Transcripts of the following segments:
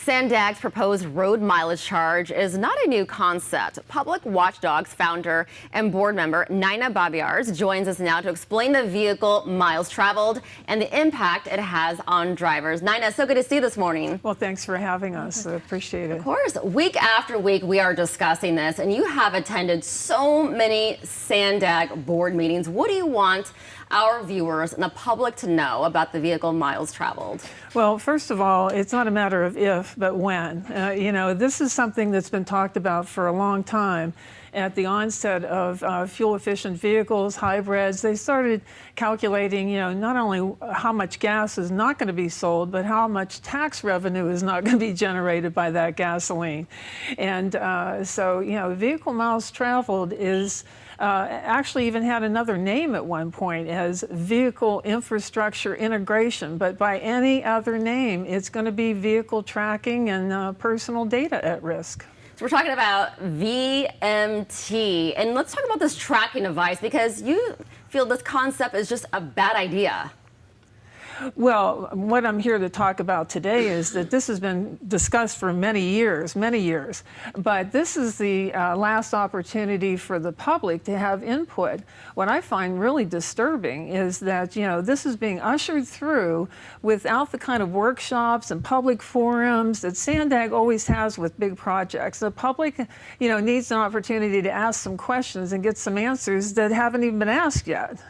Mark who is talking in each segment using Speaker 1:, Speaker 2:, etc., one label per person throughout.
Speaker 1: Sandag's proposed road mileage charge is not a new concept. Public Watchdogs founder and board member Nina Babiars joins us now to explain the vehicle miles traveled and the impact it has on drivers. Nina, so good to see you this morning.
Speaker 2: Well, thanks for having us. I appreciate it.
Speaker 1: Of course. Week after week, we are discussing this, and you have attended so many Sandag board meetings. What do you want our viewers and the public to know about the vehicle miles traveled?
Speaker 2: Well, first of all, it's not a matter of if, but when. This is something that's been talked about for a long time. At the onset of fuel-efficient vehicles, hybrids, they started calculating, not only how much gas is not going to be sold, but how much tax revenue is not going to be generated by that gasoline. And so, vehicle miles traveled is actually even had another name at one point as vehicle infrastructure integration, but by any other name, it's going to be vehicle tracking and personal data at risk.
Speaker 1: So we're talking about VMT, and let's talk about this tracking device because you feel this concept is just a bad idea.
Speaker 2: Well, what I'm here to talk about today is that this has been discussed for many years, but this is the last opportunity for the public to have input. What I find really disturbing is that, this is being ushered through without the kind of workshops and public forums that Sandag always has with big projects. The public, needs an opportunity to ask some questions and get some answers that haven't even been asked yet.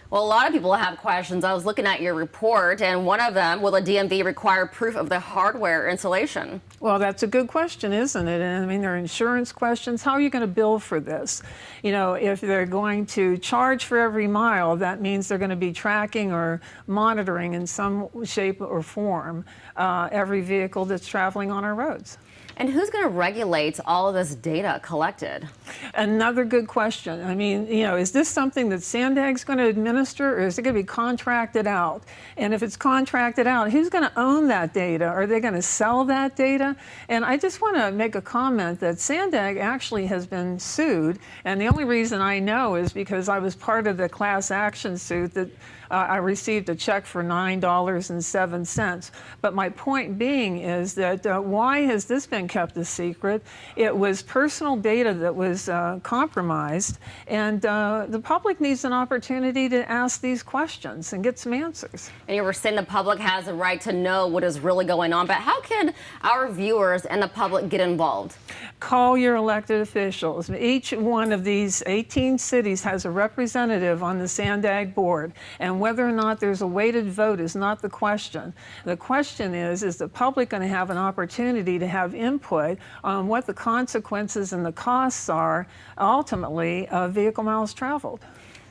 Speaker 1: Well, a lot of people have questions. I was looking at your report, and one of them, will a DMV require proof of the hardware installation?
Speaker 2: Well, that's a good question, isn't it? And I mean, there are insurance questions. How are you going to bill for this? If they're going to charge for every mile, that means they're going to be tracking or monitoring in some shape or form every vehicle that's traveling on our roads.
Speaker 1: And who's going to regulate all of this data collected?
Speaker 2: Another good question. I mean, is this something that Sandag's going to administer, or is it going to be contracted out? And if it's contracted out, who's going to own that data? Are they going to sell that data? And I just want to make a comment that Sandag actually has been sued, and the only reason I know is because I was part of the class action suit that I received a check for $9.07. But my point being is that why has this been kept a secret? It was personal data that was compromised, and the public needs an opportunity to ask these questions and get some answers.
Speaker 1: And you were saying the public has a right to know what is really going on, but how can our viewers and the public get involved?
Speaker 2: Call your elected officials. Each one of these 18 cities has a representative on the Sandag board, and whether or not there's a weighted vote is not the question. The question is the public going to have an opportunity to have input on what the consequences and the costs are ultimately of vehicle miles traveled?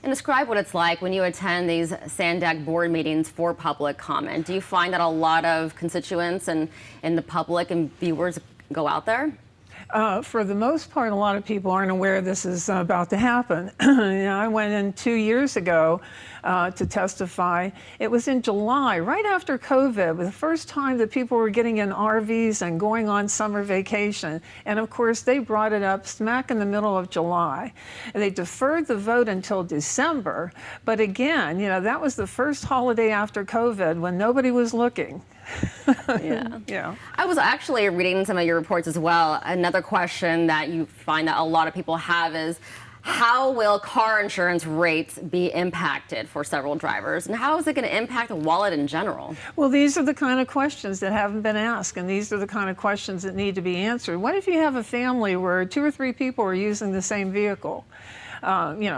Speaker 1: And describe what it's like when you attend these Sandag board meetings for public comment. Do you find that a lot of constituents and the public and viewers go out there?
Speaker 2: For the most part, a lot of people aren't aware this is about to happen. I went in 2 years ago to testify. It was in July, right after COVID, the first time that people were getting in RVs and going on summer vacation. And of course, they brought it up smack in the middle of July. And they deferred the vote until December. But again, that was the first holiday after COVID when nobody was looking.
Speaker 1: Yeah. I was actually reading some of your reports as well. Another question that you find that a lot of people have is, how will car insurance rates be impacted for several drivers, and how is it going to impact the wallet in general?
Speaker 2: Well, these are the kind of questions that haven't been asked, and these are the kind of questions that need to be answered. What if you have a family where 2 or 3 people are using the same vehicle?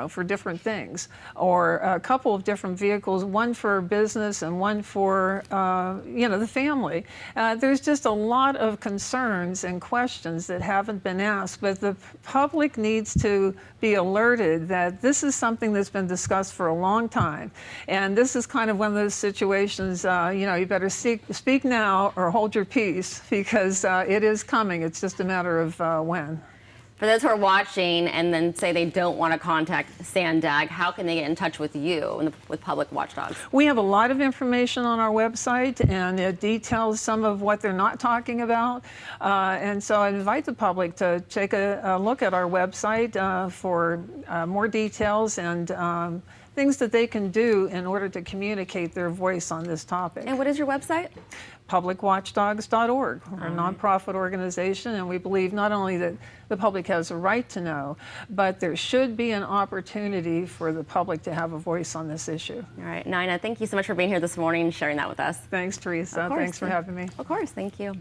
Speaker 2: For different things, or a couple of different vehicles, one for business and one for, the family. There's just a lot of concerns and questions that haven't been asked, but the public needs to be alerted that this is something that's been discussed for a long time. And this is kind of one of those situations, you better speak now or hold your peace, because it is coming. It's just a matter of when.
Speaker 1: For those who are watching and then say they don't want to contact Sandag, how can they get in touch with you and with Public Watchdogs?
Speaker 2: We have a lot of information on our website, and it details some of what they're not talking about. And so I invite the public to take a look at our website for more details and things that they can do in order to communicate their voice on this topic.
Speaker 1: And what is your website?
Speaker 2: Publicwatchdogs.org. We're a nonprofit organization, and we believe not only that the public has a right to know, but there should be an opportunity for the public to have a voice on this issue.
Speaker 1: All right, Nina, thank you so much for being here this morning and sharing that with us.
Speaker 2: Thanks, Teresa.
Speaker 1: Of course.
Speaker 2: Thanks for having me.
Speaker 1: Of course, thank you.